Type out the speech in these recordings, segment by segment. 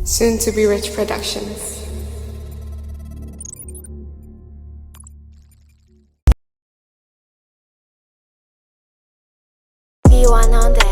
Soon to be Rich Productions. B1 on that.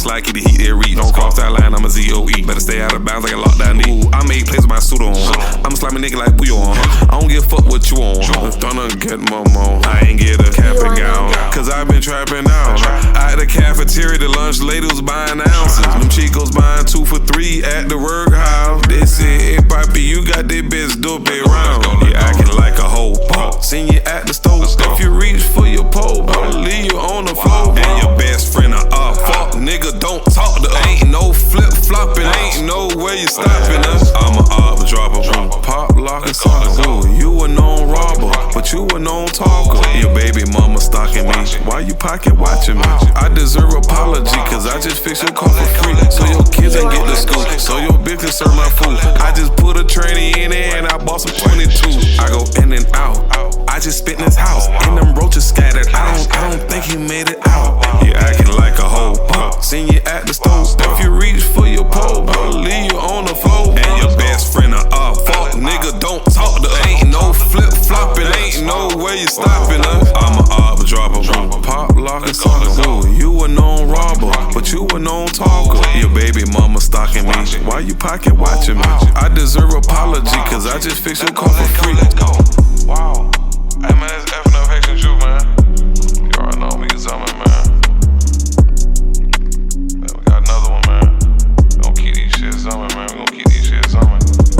Slide, keep the heat there reach. Don't cross that line, I'm a ZOE. Better stay out of bounds like a lockdown knee. I made plays with my suit on. I'm a slimy nigga like Booyah on. I don't give a fuck what you on. Stunner get Momo. I ain't get a cap and gown, cause I been trapping out. At the cafeteria, the lunch lady was buying ounces. Them chicos buying 2 for $3 at the workhouse. They said, hey, Poppy, you got this bitch dope round. You acting like a hoe. Seen you at the stove. If you reach for your pole, I'll leave you on the floor. And your best friend fuck nigga, don't talk to us. Ain't no flip flopping, ain't no way you stopping us. I'm a op dropper, pop, lock, and soccer. You a known robber, but you a known talker. Your baby mama stalking me. Why you pocket watching me? I deserve apology, cause I just fixed your car for free. So your kids ain't get to school, so your bitch can serve my food. I just put a tranny in there and I bought some 22. I go in and out, I just spit in his house, and them roaches scattered. I don't think he made it out. You acting like a hoe. Seen you at the stove. If you reach for your pole, I'll leave you on the floor. And your best friend fuck nigga, don't talk to us. Ain't no flip flopping, ain't no way you stopping us. I'm a op dropper, pop, lock, and soccer. You a known robber, but you a known talker. Your baby mama stalking me. Why you pocket watching me? I deserve apology, cause I just fixed your car for free. Wow. Hey man, it's F enough Haitian Jew, man. You already know me, it's something, man.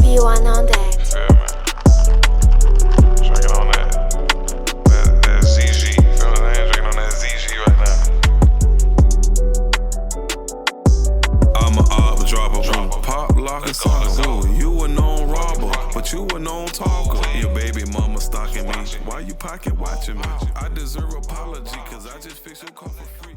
B1 on that. You feel me? Drinking on that ZG. You feel me? Drinking on that ZG right now. I'm a op dropper, pop, lock, and soccer. You a known robber, but you a known talker. Your baby mama stalking me. Why you pocket watching me? I deserve apology, cause I just fixed your car for free.